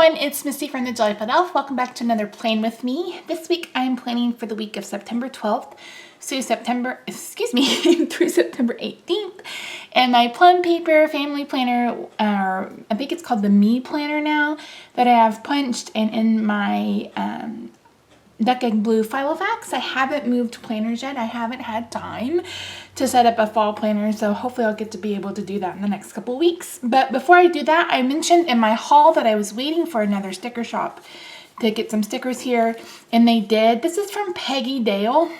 everyone, it's Misty from The Joyful Elf. Welcome back to another Plan with me. This week I'm planning for the week of September 12th through September 18th. And my plum paper family planner, I think it's called the Me Planner now, that I have punched, and in my Duck Egg Blue Filofax. I haven't moved planners yet. I haven't had time to set up a fall planner, so hopefully I'll get to be able to do that in the next couple weeks. But before I do that, I mentioned in my haul that I was waiting for another sticker shop to get some stickers here, and they did. This is from Peggy Dale,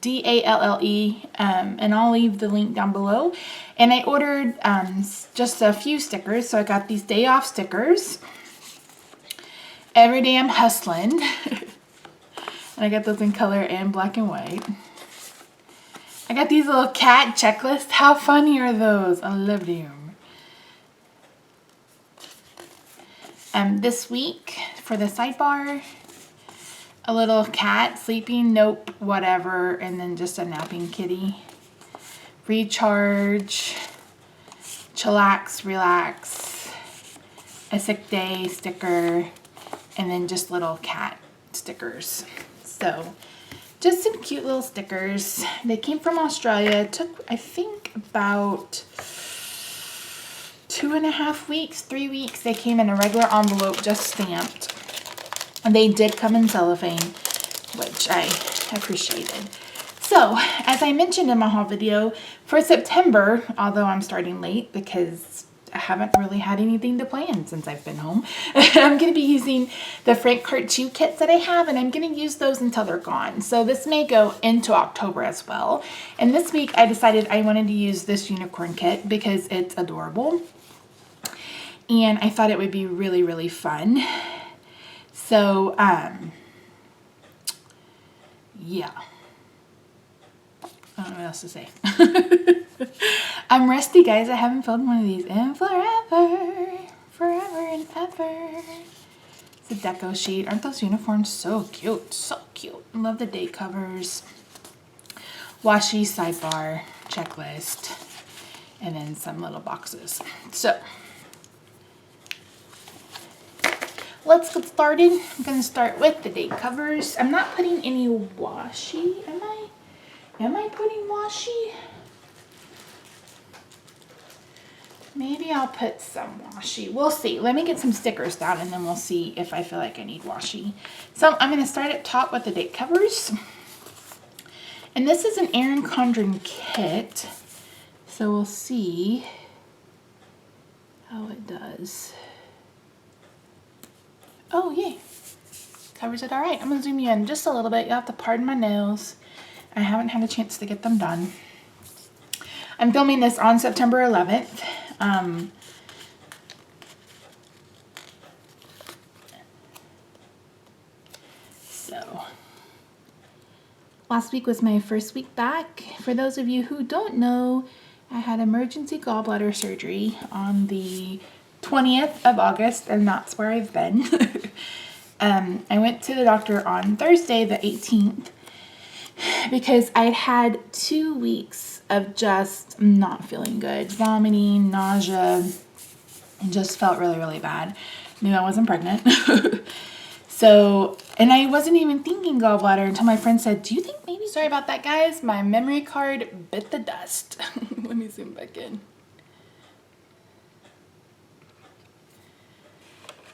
D-A-L-L-E, and I'll leave the link down below. And I ordered just a few stickers, so I got these day off stickers. Every Day I'm Hustling. And I got those in color and black and white. I got these little cat checklists. How funny are those? I love them. This week for the sidebar, a little cat sleeping, nope, whatever, and then just a napping kitty. Recharge, chillax, relax, a sick day sticker, and then just little cat stickers. So, just some cute little stickers. They came from Australia. It took, I think, about 2.5 weeks, 3 weeks. They came in a regular envelope, just stamped. And they did come in cellophane, which I appreciated. So, as I mentioned in my haul video, for September, although I'm starting late because I haven't really had anything to plan since I've been home, I'm going to be using the Frank Cartu kits that I have, and I'm going to use those until they're gone. So this may go into October as well. And this week I decided I wanted to use this unicorn kit because it's adorable. And I thought it would be really, really fun. So, yeah. I don't know what else to say. I'm rusty, guys. I haven't filmed one of these in forever. Forever and ever. It's a deco sheet. Aren't those uniforms so cute? So cute. Love the date covers. Washi sidebar checklist. And then some little boxes. So, let's get started. I'm going to start with the date covers. I'm not putting any washi, am I? Am I putting washi? Maybe I'll put some washi. We'll see. Let me get some stickers down and then we'll see if I feel like I need washi. So I'm going to start at top with the date covers. And this is an Erin Condren kit. So we'll see how it does. Oh, yay. Covers it all right. I'm going to zoom you in just a little bit. You'll have to pardon my nails. I haven't had a chance to get them done. I'm filming this on September 11th. So, last week was my first week back. For those of you who don't know, I had emergency gallbladder surgery on the 20th of August, and that's where I've been. I went to the doctor on Thursday, the 18th, because I'd had 2 weeks of just not feeling good, vomiting, nausea, and just felt really, really bad. Knew I wasn't pregnant. So, and I wasn't even thinking gallbladder until my friend said, do you think maybe, sorry about that, guys, my memory card bit the dust. Let me zoom back in.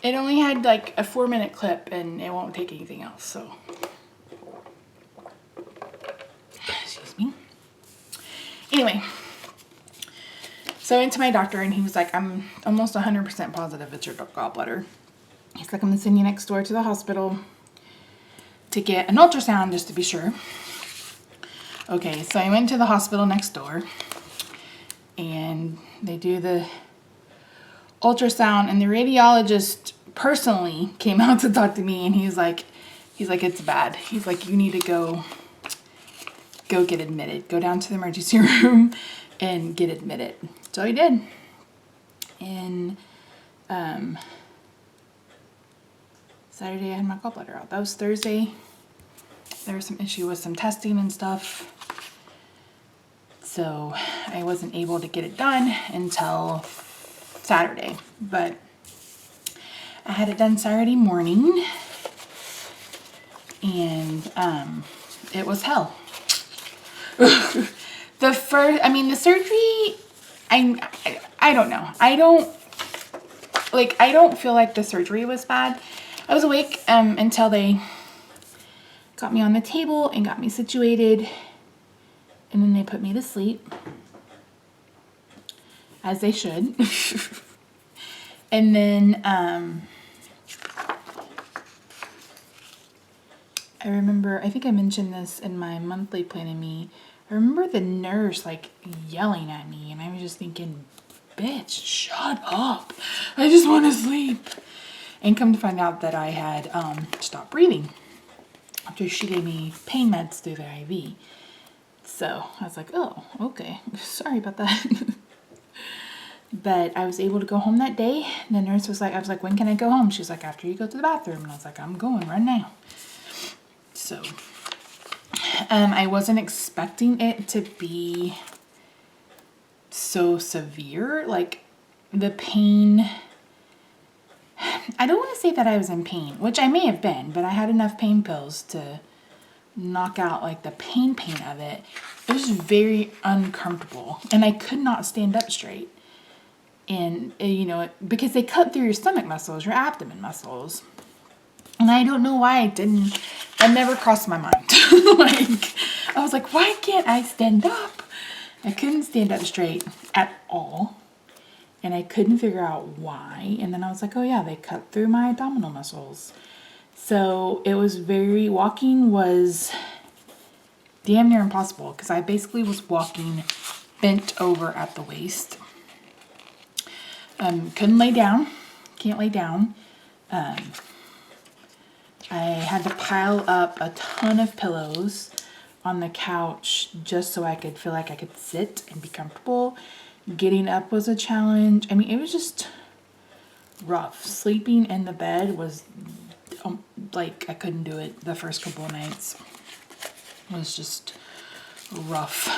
It only had like a 4-minute clip and it won't take anything else, so. Excuse me. Anyway, so I went to my doctor and he was like, I'm almost 100% positive it's your gallbladder. He's like, I'm gonna send you next door to the hospital to get an ultrasound just to be sure. Okay, so I went to the hospital next door and they do the ultrasound, and the radiologist personally came out to talk to me, and he's like, it's bad. He's like, you need to go get admitted. Go down to the emergency room and get admitted. So I did. And Saturday I had my gallbladder out. That was Thursday. There was some issue with some testing and stuff. So I wasn't able to get it done until Saturday. But I had it done Saturday morning, and it was hell. The surgery, I don't know. I don't feel like the surgery was bad. I was awake until they got me on the table and got me situated, and then they put me to sleep, as they should. And then I remember, I think I mentioned this in my monthly Plan Me. I remember the nurse like yelling at me, and I was just thinking, bitch, shut up. I just want to sleep. And come to find out that I had stopped breathing after she gave me pain meds through the IV. So I was like, oh, okay. Sorry about that. But I was able to go home that day. And the nurse was like, I was like, when can I go home? She was like, after you go to the bathroom. And I was like, I'm going right now. So I wasn't expecting it to be so severe. Like the pain, I don't want to say that I was in pain, which I may have been, but I had enough pain pills to knock out like the pain of it. It was very uncomfortable, and I could not stand up straight. And you know, because they cut through your stomach muscles, your abdomen muscles. And I don't know why that never crossed my mind. Like, I was like, why can't I stand up? I couldn't stand up straight at all. And I couldn't figure out why. And then I was like, oh yeah, they cut through my abdominal muscles. So it was walking was damn near impossible, because I basically was walking bent over at the waist. Couldn't lay down. Can't lay down. I had to pile up a ton of pillows on the couch just so I could feel like I could sit and be comfortable. Getting up was a challenge. I mean, it was just rough. Sleeping in the bed was like I couldn't do it the first couple of nights. It was just rough.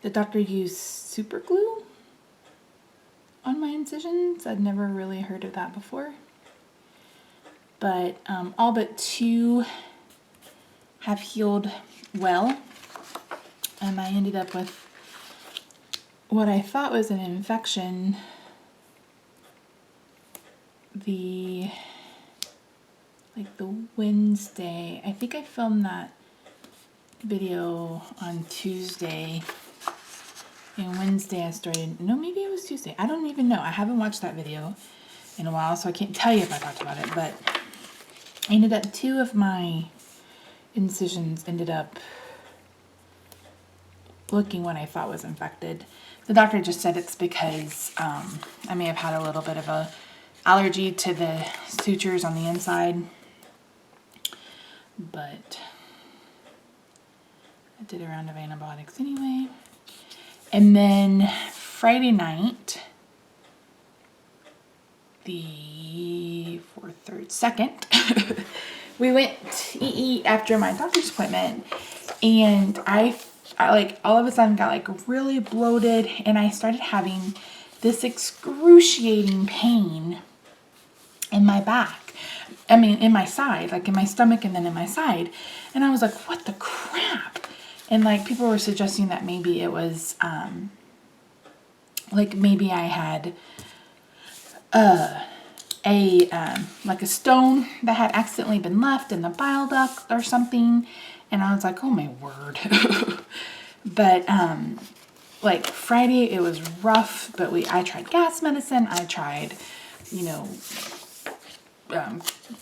The doctor used super glue on my incisions. I'd never really heard of that before. But all but 2 have healed well. And I ended up with what I thought was an infection. The Wednesday, I think I filmed that video on Tuesday. And Wednesday I started, no, maybe it was Tuesday. I don't even know. I haven't watched that video in a while, so I can't tell you if I talked about it. But I ended up, 2 of my incisions ended up looking what I thought was infected. The doctor just said it's because I may have had a little bit of a allergy to the sutures on the inside. But I did a round of antibiotics anyway. And then Friday night, the 2nd, we went to eat after my doctor's appointment, and I like all of a sudden got like really bloated, and I started having this excruciating pain in my back. I mean, in my side, like in my stomach and then in my side. And I was like, what the crap? And like people were suggesting that maybe it was like maybe I had like a stone that had accidentally been left in the bile duct or something. And I was like, oh my word. But like Friday it was rough, but I tried gas medicine, I tried, you know,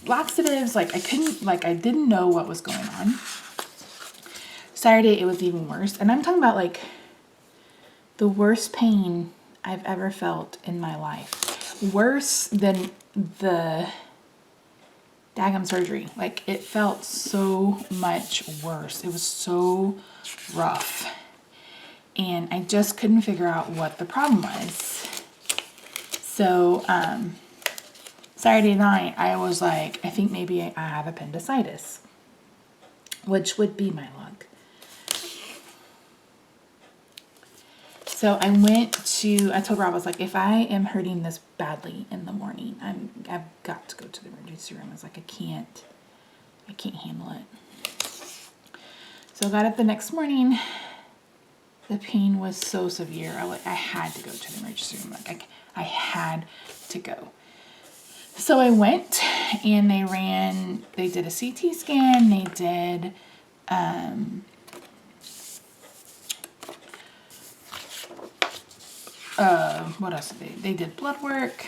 laxatives. Like I didn't know what was going on. Saturday it was even worse, and I'm talking about like the worst pain I've ever felt in my life. Worse than the daggum surgery. Like it felt so much worse. It was so rough. And I just couldn't figure out what the problem was. So Saturday night I was like, I think maybe I have appendicitis, which would be my luck. So I told Rob, I was like, if I am hurting this badly in the morning, I've got to go to the emergency room. I was like, I can't handle it. So I got up the next morning. The pain was so severe. I had to go to the emergency room. Like I had to go. So I went and they did a CT scan. They did, what else did they did blood work.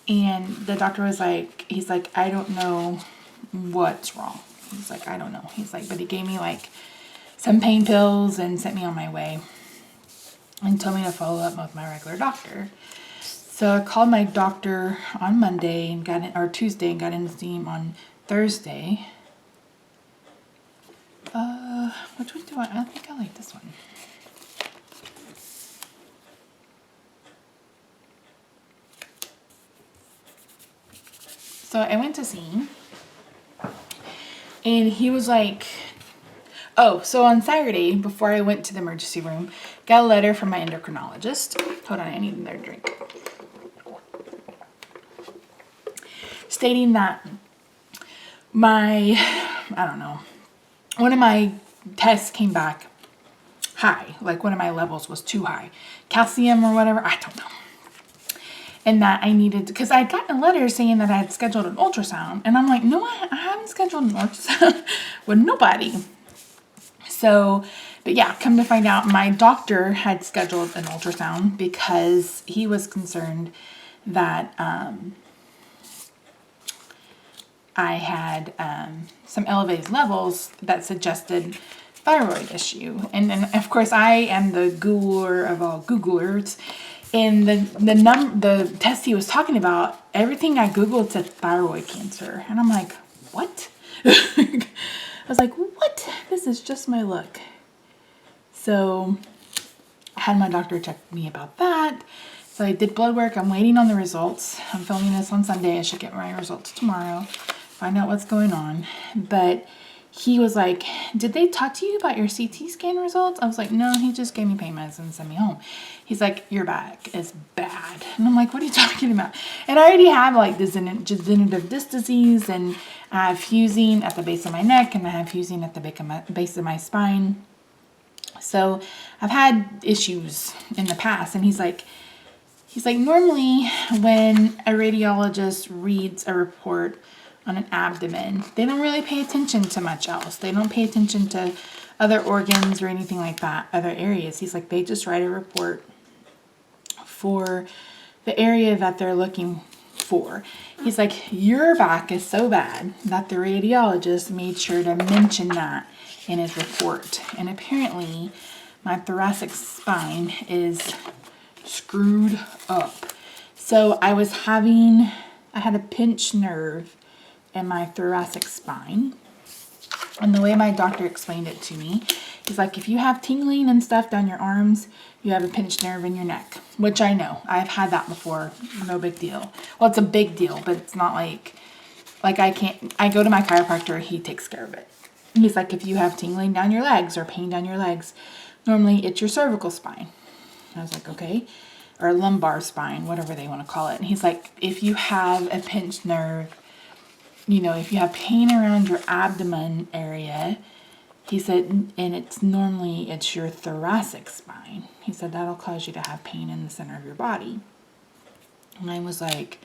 And the doctor was like, he's like, I don't know what's wrong. He's like, I don't know. He's like, but he gave me like some pain pills and sent me on my way and told me to follow up with my regular doctor. So I called my doctor on Monday and Tuesday and got in to see him on Thursday. Which one do I think I like this one. So I went to see him, and he was like, so on Saturday, before I went to the emergency room, got a letter from my endocrinologist. Hold on, I need another drink. Stating that one of my tests came back high, like one of my levels was too high. Calcium or whatever, I don't know. And that I needed, because I'd gotten a letter saying that I had scheduled an ultrasound. And I'm like, no, I haven't scheduled an ultrasound with nobody. So, but yeah, come to find out, my doctor had scheduled an ultrasound because he was concerned that I had some elevated levels that suggested thyroid issue. And then, of course, I am the Googler of all Googlers. And the test he was talking about, everything I Googled said thyroid cancer. And I'm like, what? I was like, what? This is just my luck. So I had my doctor check me about that. So I did blood work. I'm waiting on the results. I'm filming this on Sunday. I should get my results tomorrow. Find out what's going on. But he was like, did they talk to you about your CT scan results? I was like, no, he just gave me pain meds and sent me home. He's like, your back is bad. And I'm like, what are you talking about? And I already have like degenerative disc disease, and I have fusing at the base of my neck, and I have fusing at the base of my spine. So I've had issues in the past. And he's like, normally when a radiologist reads a report on an abdomen, they don't really pay attention to much else. They don't pay attention to other organs or anything like that, other areas. He's like, they just write a report for the area that they're looking for. He's like, your back is so bad that the radiologist made sure to mention that in his report. And apparently my thoracic spine is screwed up. So I had a pinched nerve in my thoracic spine. And the way my doctor explained it to me, he's like, if you have tingling and stuff down your arms, you have a pinched nerve in your neck, which I know. I've had that before. No big deal. Well, it's a big deal, but it's not like I go to my chiropractor, he takes care of it. And he's like, if you have tingling down your legs or pain down your legs, normally it's your cervical spine. I was like, okay. Or lumbar spine, whatever they want to call it. And he's like, if you have a pinched nerve, if you have pain around your abdomen area, he said, and it's your thoracic spine. He said, that'll cause you to have pain in the center of your body. And I was like,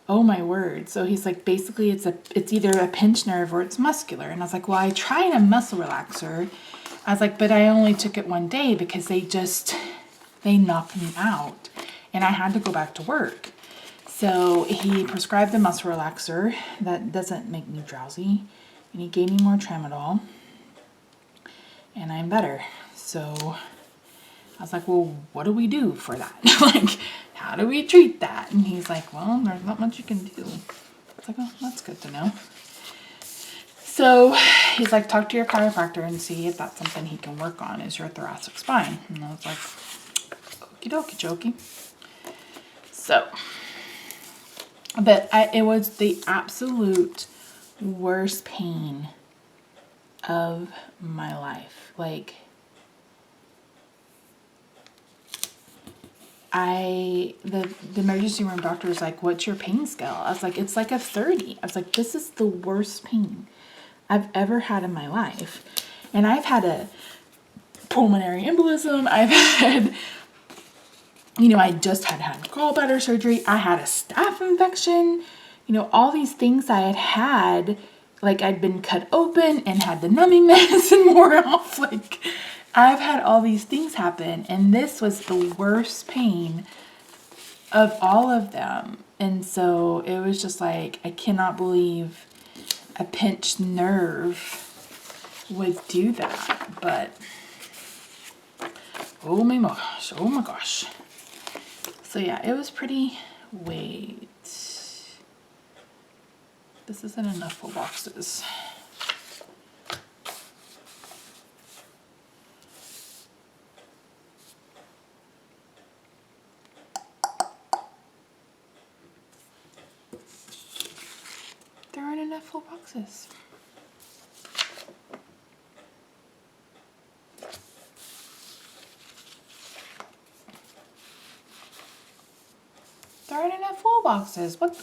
oh my word. So he's like, basically it's either a pinched nerve or it's muscular. And I was like, well, I tried a muscle relaxer. I was like, but I only took it one day because they knocked me out and I had to go back to work. So he prescribed a muscle relaxer that doesn't make me drowsy, and he gave me more tramadol, and I'm better. So I was like, well, what do we do for that? Like, how do we treat that? And he's like, well, there's not much you can do. I was like, oh, that's good to know. So he's like, talk to your chiropractor and see if that's something he can work on, is your thoracic spine. And I was like, okie dokie jokey. So, but it was the absolute worst pain of my life. Like, the emergency room doctor was like, what's your pain scale? I was like, it's like a 30. I was like, this is the worst pain I've ever had in my life. And I've had a pulmonary embolism. I've had, I just had gallbladder surgery. I had a staph infection. All these things I had, like I'd been cut open and had the numbing medicine wore off. Like I've had all these things happen, and this was the worst pain of all of them. And so it was just like, I cannot believe a pinched nerve would do that. But oh my gosh. So yeah, it was pretty, wait. This isn't enough full boxes. There aren't enough full boxes. There aren't enough full boxes. What?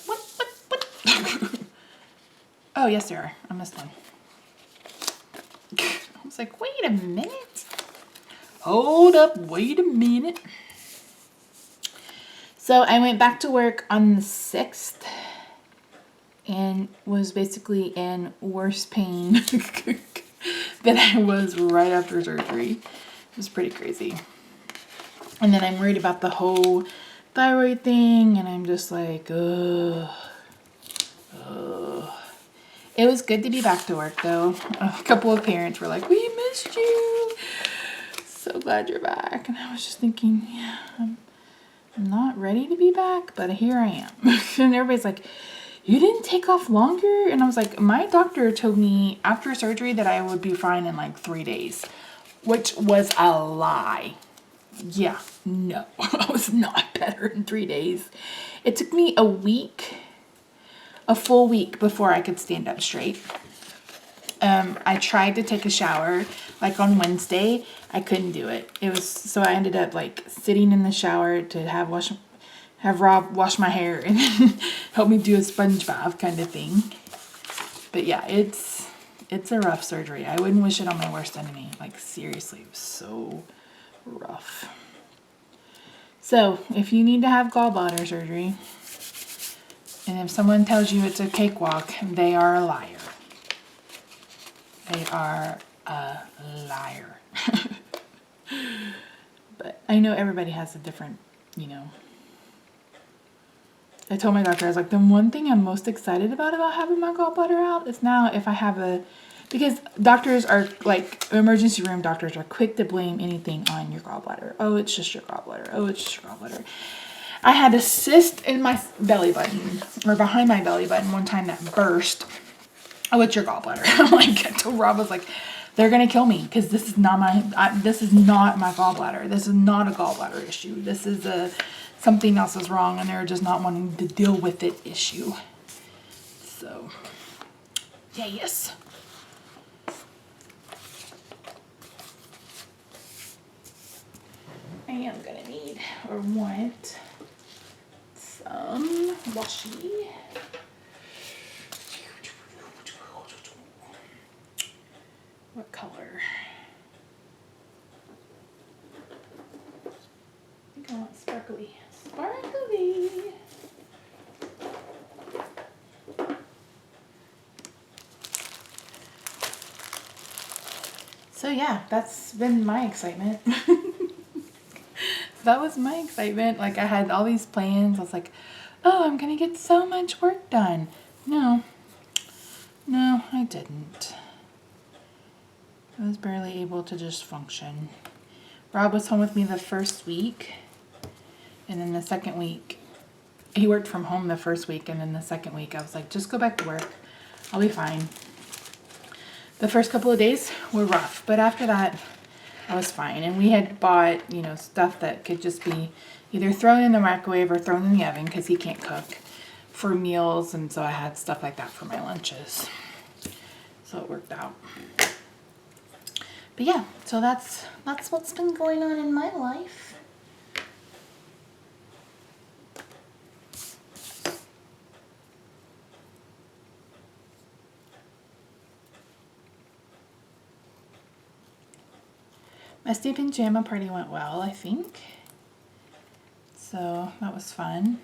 Oh, yes, there are. I missed one. I was like, wait a minute. Hold up, wait a minute. So I went back to work on the 6th and was basically in worse pain than I was right after surgery. It was pretty crazy. And then I'm worried about the whole thyroid thing, and I'm just like, ugh. It was good to be back to work, though. A couple of parents were like, we missed you. So glad you're back. And I was just thinking, yeah, I'm not ready to be back, but here I am. And everybody's like, you didn't take off longer? And I was like, my doctor told me after surgery that I would be fine in like 3 days, which was a lie. Yeah, no, I was not better in 3 days. It took me a full week before I could stand up straight. I tried to take a shower like on Wednesday. I couldn't do it. So I ended up like sitting in the shower to have Rob wash my hair and help me do a sponge bath kind of thing. But yeah, it's a rough surgery. I wouldn't wish it on my worst enemy. Like seriously, it was so rough. So if you need to have gallbladder surgery, and if someone tells you it's a cakewalk, they are a liar. They are a liar. But I know everybody has a different, I told my doctor, I was like, the one thing I'm most excited about having my gallbladder out is now if I have because doctors are like, emergency room doctors are quick to blame anything on your gallbladder. Oh, it's just your gallbladder. Oh, it's just your gallbladder. I had a cyst in my belly button, or behind my belly button one time that burst. Oh, it's your gallbladder. I'm like, I told Rob, I was like, they're going to kill me because this is not my gallbladder. This is not a gallbladder issue. This is something else is wrong and they're just not wanting to deal with it issue. So, yeah, yes. I am going to need or want some washi. What color? I think I want sparkly. Sparkly! So yeah, that's been my excitement. That was my excitement. Like I had all these plans. I was like, oh, I'm gonna get so much work done. No, I didn't. I was barely able to just function. Rob was home with me the first week, and then the second week, he worked from home the first week, and then the second week I was like, just go back to work. I'll be fine. The first couple of days were rough, but after that, I was fine. And we had bought, stuff that could just be either thrown in the microwave or thrown in the oven because he can't cook for meals. And so I had stuff like that for my lunches. So it worked out. But yeah, so that's what's been going on in my life. My sleep pajama party went well, I think. So that was fun.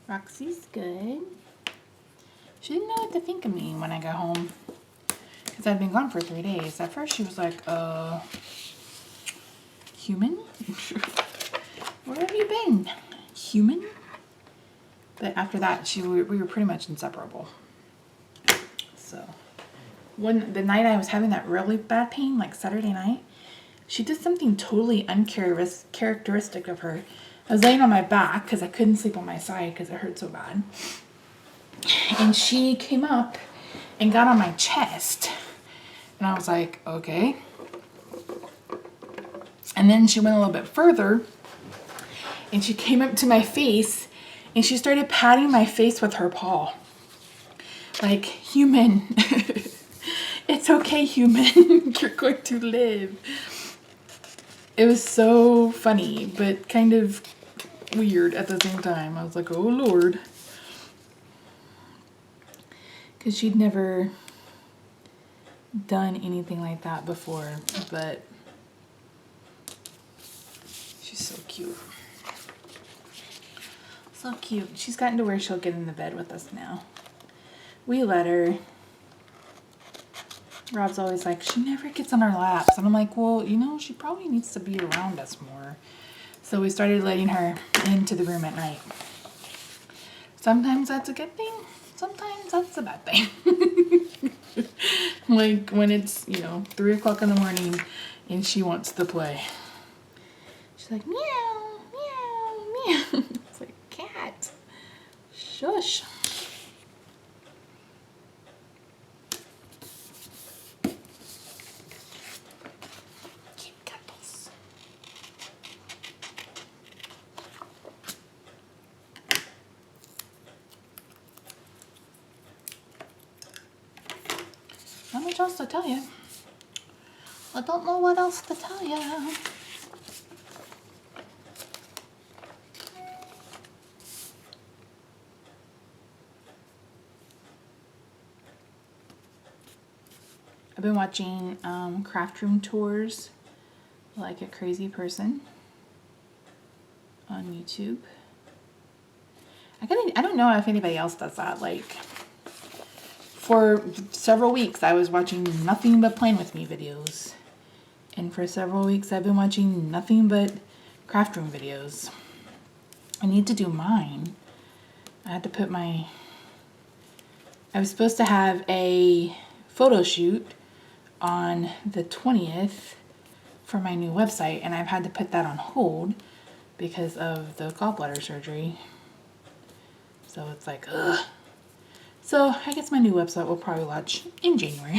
Roxy's good. She didn't know what to think of me when I got home. Because I'd been gone for 3 days. At first she was like, human? Where have you been? Human? But after that, we were pretty much inseparable. So, the night I was having that really bad pain, like Saturday night, she did something totally uncharacteristic of her. I was laying on my back because I couldn't sleep on my side because it hurt so bad. And she came up and got on my chest. And I was like, okay. And then she went a little bit further and she came up to my face and she started patting my face with her paw. Like, human. It's okay, human. You're going to live. It was so funny, but kind of weird at the same time. I was like, oh Lord. Because she'd never done anything like that before, but she's so cute. So cute. She's gotten to where she'll get in the bed with us now. We let her. Rob's always like, she never gets on our laps. And I'm like, well, you know, she probably needs to be around us more. So we started letting her into the room at night. Sometimes that's a good thing. Sometimes that's a bad thing. Like when it's, 3 o'clock in the morning and she wants to play. She's like, meow, meow, meow. It's like, cat, shush. Cute cuddles. Not much else to tell you. I don't know what else to tell you. I've been watching craft room tours like a crazy person on YouTube. I don't know if anybody else does that. Like, for several weeks I was watching nothing but Playing With Me videos. And for several weeks I've been watching nothing but craft room videos. I need to do mine. I had to put I was supposed to have a photo shoot on the 20th for my new website, and I've had to put that on hold because of the gallbladder surgery. So it's like, ugh. So I guess my new website will probably launch in January.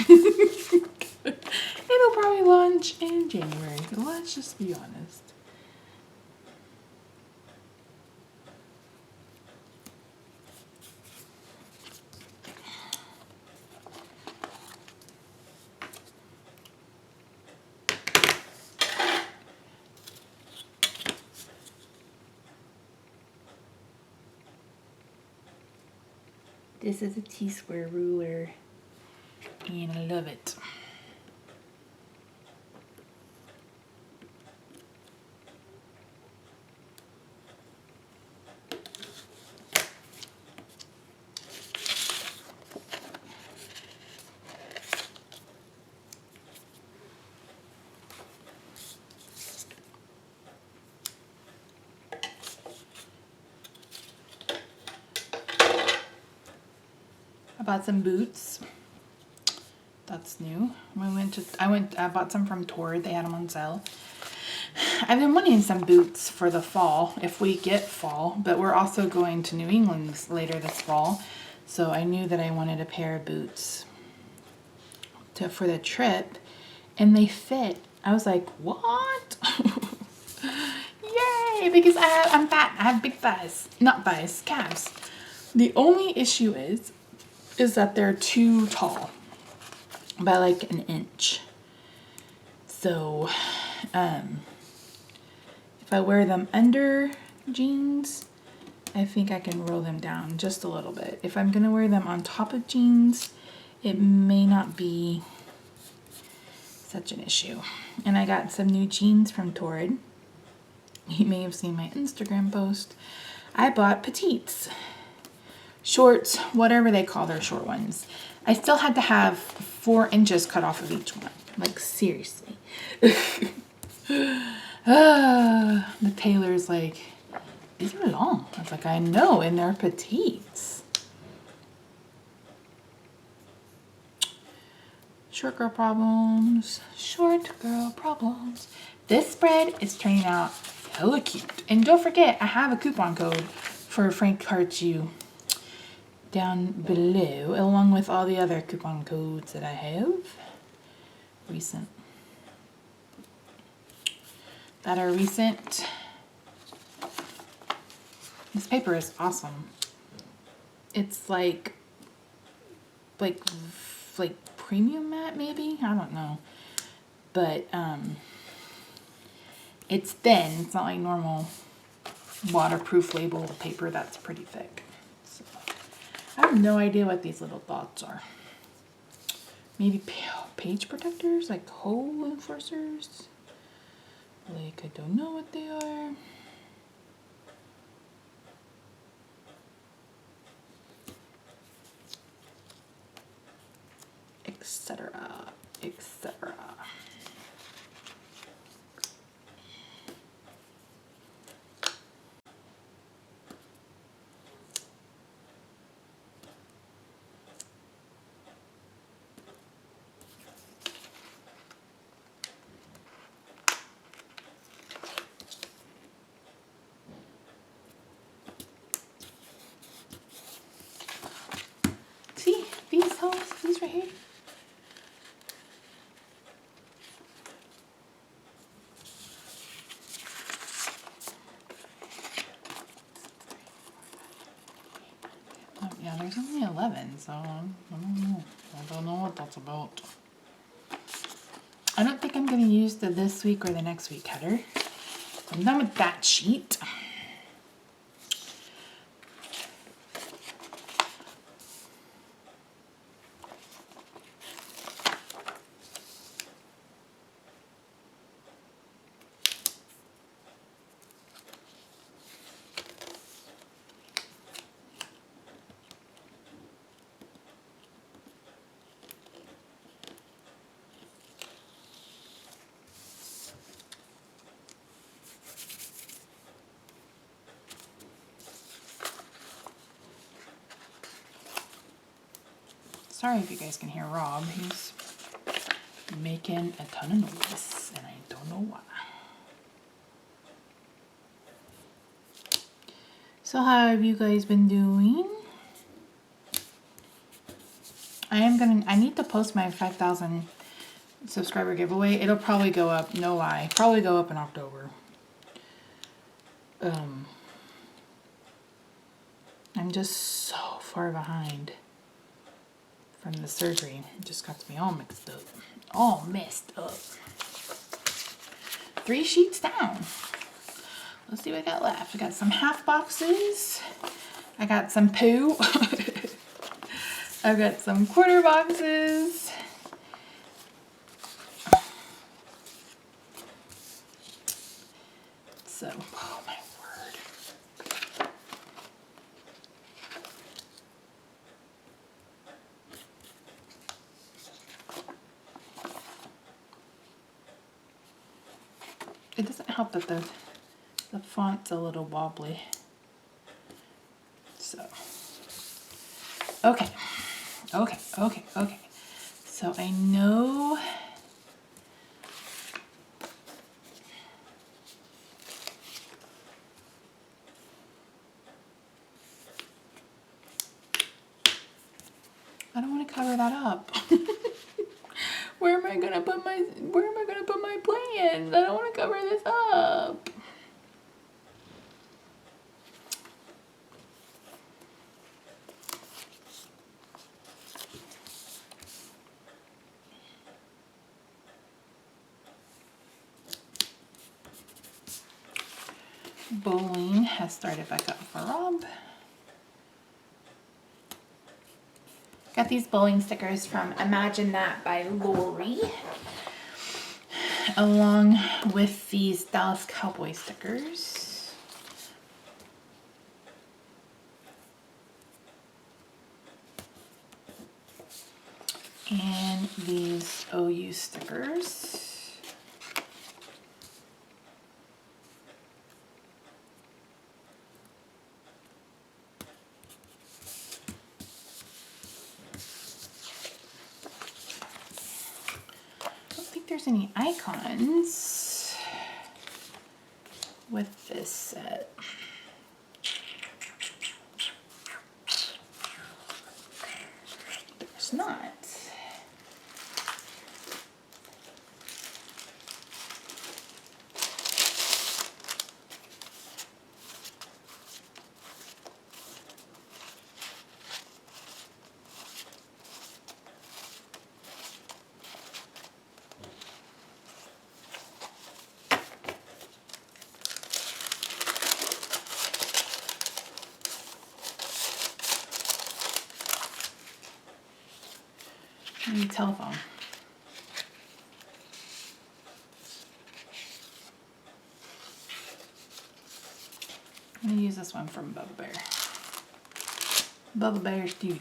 It'll probably launch in January. Let's just be honest. This is a T-square ruler, and I love it. I bought some boots That's new. I bought some from Torrid. They had them on sale. I've been wanting some boots for the fall, if we get fall, but we're also going to New England later this fall. So I knew that I wanted a pair of boots for the trip, and they fit. I was like, what? Yay, because I'm fat. I have big thighs. Not thighs, calves. The only issue is that they're too tall by like an inch. So, if I wear them under jeans, I think I can roll them down just a little bit. If I'm gonna wear them on top of jeans, it may not be such an issue. And I got some new jeans from Torrid. You may have seen my Instagram post. I bought petites. Shorts, whatever they call their short ones. I still had to have 4 inches cut off of each one. Like, seriously. The tailor's like, these are long. I was like, I know, and they're petites. Short girl problems. Short girl problems. This spread is turning out hella cute. And don't forget, I have a coupon code for Frank Cartu down below, along with all the other coupon codes that I have. Recent. That are recent. This paper is awesome. It's like premium matte maybe? I don't know. But it's thin. It's not like normal waterproof label paper that's pretty thick. So, I have no idea what these little dots are. Maybe page protectors, like hole enforcers. Like, I don't know what they are. Etc. etc. See, these holes, these right here. Yeah, there's only 11, so I don't know. I don't know what that's about. I don't think I'm going to use the this week or the next week cutter. So I'm done with that sheet. Sorry if you guys can hear Rob. He's making a ton of noise, and I don't know why. So how have you guys been doing? I need to post my 5,000 subscriber giveaway. It'll probably go up, no lie, probably go up in October. I'm just so far behind from the surgery. It just got me all mixed up. All messed up. 3 sheets down. Let's see what I got left. I got some half boxes. I got some poo. I've got some quarter boxes. So, oh my word. It doesn't help that the font's a little wobbly. So, okay. So So I know I don't want to cover that up. Where am I gonna put my plans? I don't want to cover this up. Bowling has started back up for Rob. Got these bowling stickers from Imagine That by Lori, along with these Dallas Cowboy stickers. And these OU stickers. There's any icons with this set. There's not. I need a telephone. I'm going to use this one from Bubba Bear. Bubba Bear Studio.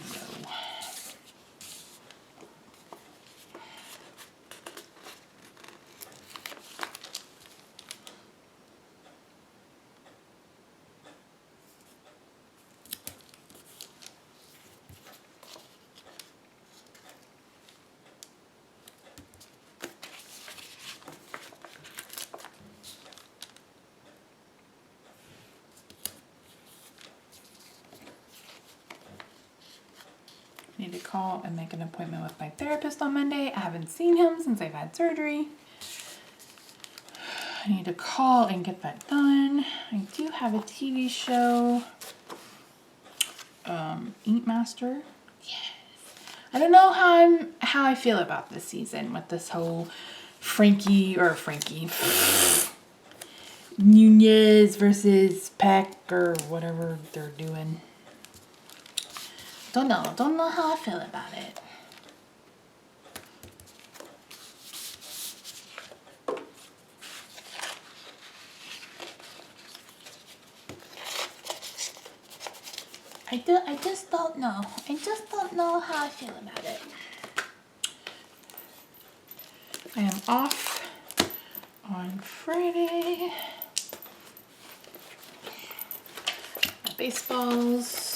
Need to call and make an appointment with my therapist on Monday. I haven't seen him since I've had surgery. I need to call and get that done. I do have a TV show, Eat Master. Yes. I don't know how I feel about this season with this whole Frankie Nunez versus Peck or whatever they're doing. Don't know how I feel about it. I just don't know. I just don't know how I feel about it. I am off on Friday. My baseballs.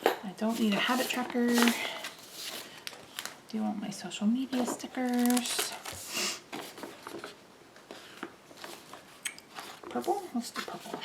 I don't need a habit tracker. I do want my social media stickers. Purple? Let's do purple.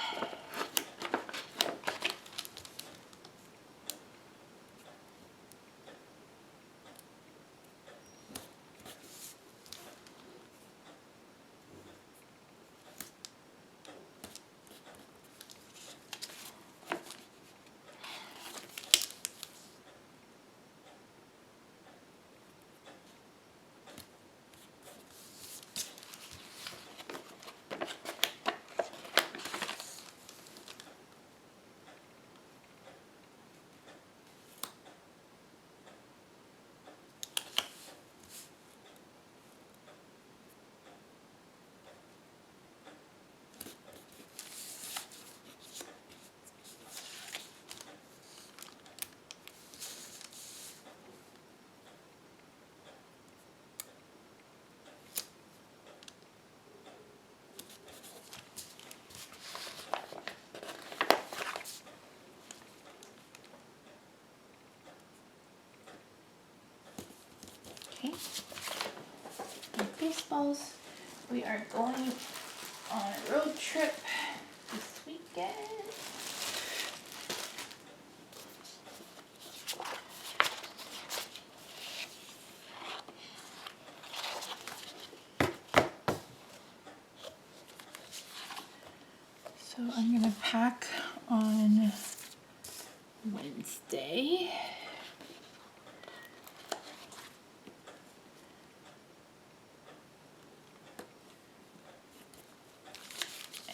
baseballs. We are going on a road trip this weekend. So I'm gonna pack on Wednesday.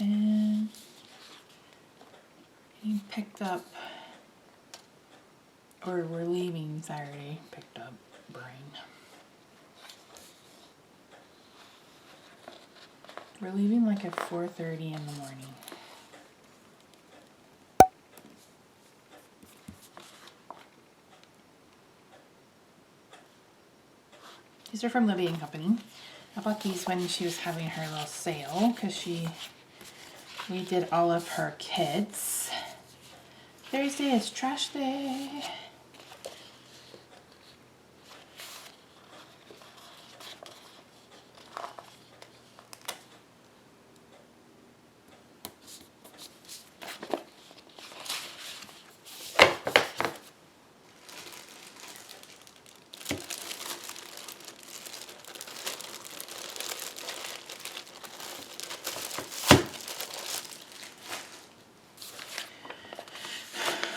And he picked up, or we're leaving Saturday, picked up Brain. We're leaving like at 4:30 in the morning. These are from Living Company. I bought these when she was having her little sale because we did all of her kits. Thursday is trash day.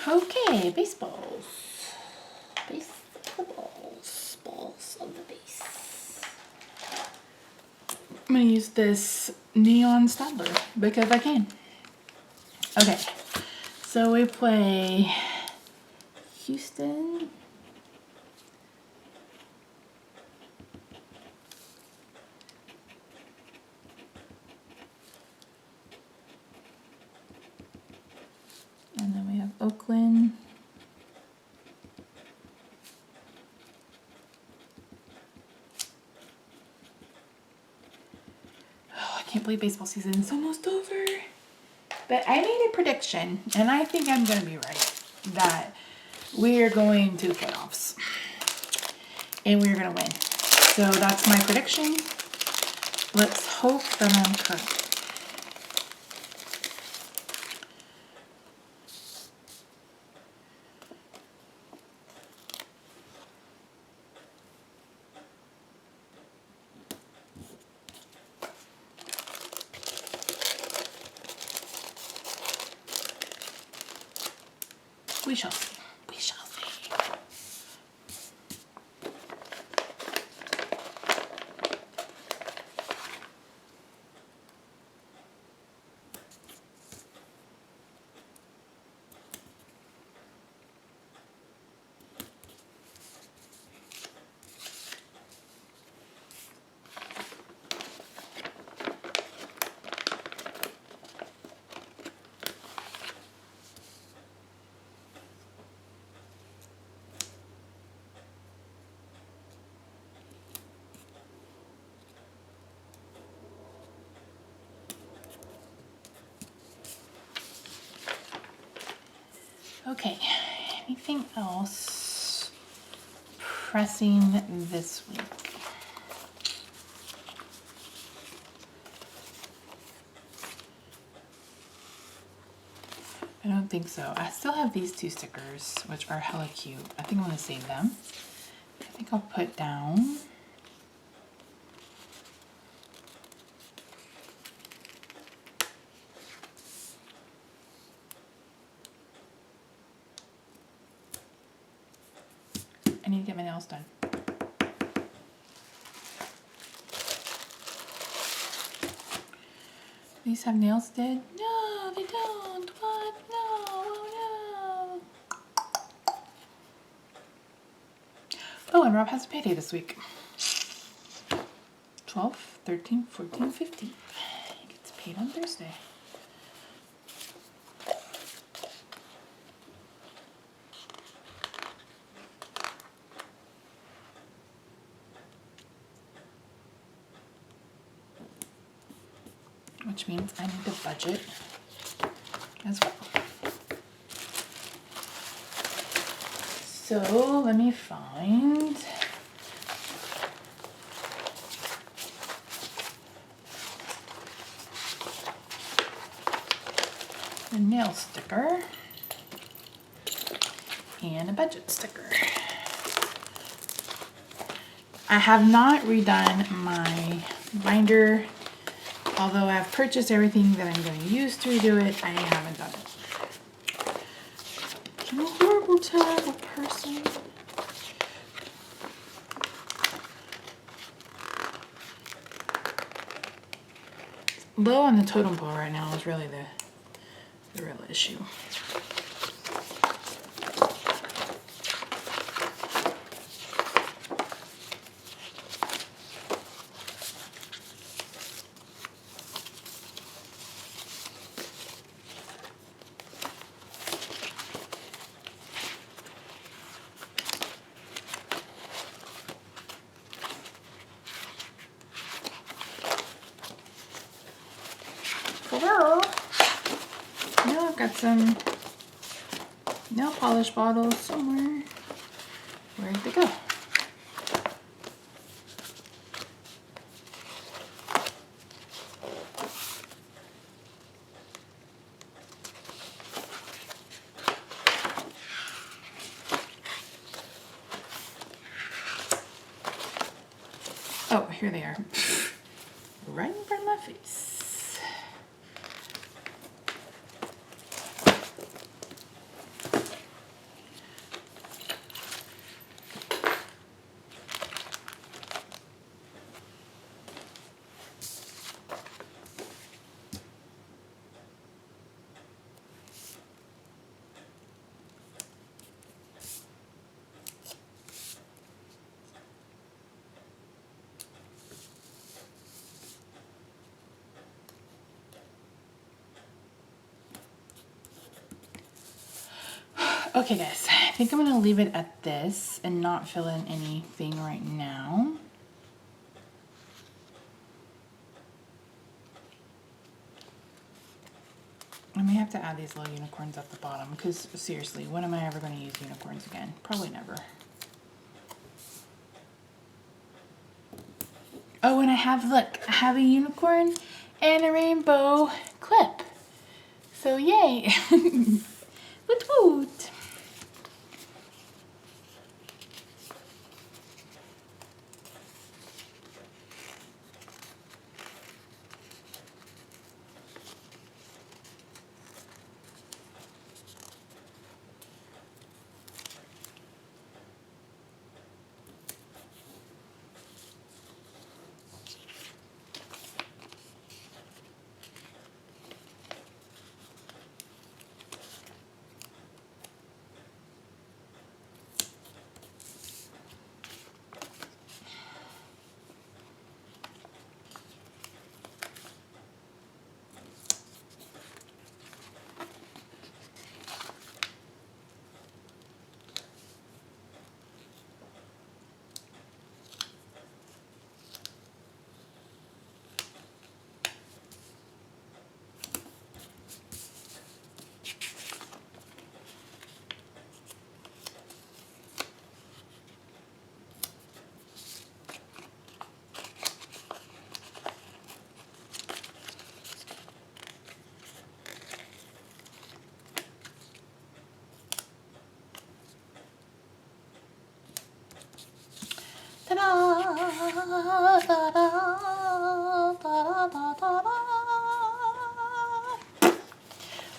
Okay, baseballs. Balls of the base. I'm gonna use this neon Stadler because I can. Okay, so we play Houston. And then we have Oakland. Oh, I can't believe baseball season is almost over. But I made a prediction, and I think I'm going to be right, that we are going to the playoffs. And we're going to win. So that's my prediction. Let's hope that I'm correct. We shall see. We shall see. Okay, anything else pressing this week? I don't think so. I still have these two stickers, which are hella cute. I think I'm going to save them. I think I'll put down I need to get my nails done. These have nails did? No, they don't. What? No. Oh, no. Oh, and Rob has a payday this week. 12, 13, 14, 15. He gets paid on Thursday. Which means I need to budget as well. So let me find nail sticker, and a budget sticker. I have not redone my binder. Although I've purchased everything that I'm going to use to redo it, I haven't done it. I'm a horrible, terrible person. Low on the totem pole right now is really the real issue. Now I've got some nail polish bottles somewhere. Where'd they go? Oh, here they are. Right in front of my face. Okay guys, I think I'm going to leave it at this and not fill in anything right now. I may have to add these little unicorns at the bottom because seriously, when am I ever going to use unicorns again? Probably never. Oh, and I have, look, I have a unicorn and a rainbow clip. So yay. Woot woot.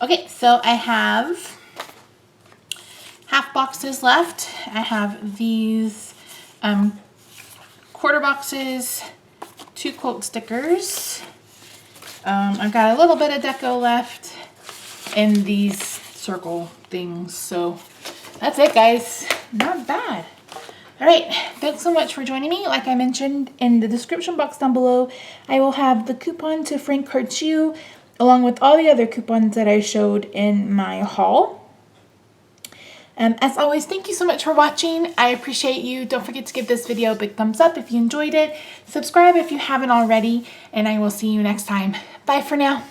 Okay, so I have half boxes left. I have these quarter boxes, 2 quote stickers. I've got a little bit of deco left and these circle things. So that's it, guys. Not bad. All right, thanks so much for joining me. Like I mentioned in the description box down below, I will have the coupon to Frank Cartier along with all the other coupons that I showed in my haul. As always, thank you so much for watching. I appreciate you. Don't forget to give this video a big thumbs up if you enjoyed it. Subscribe if you haven't already, and I will see you next time. Bye for now.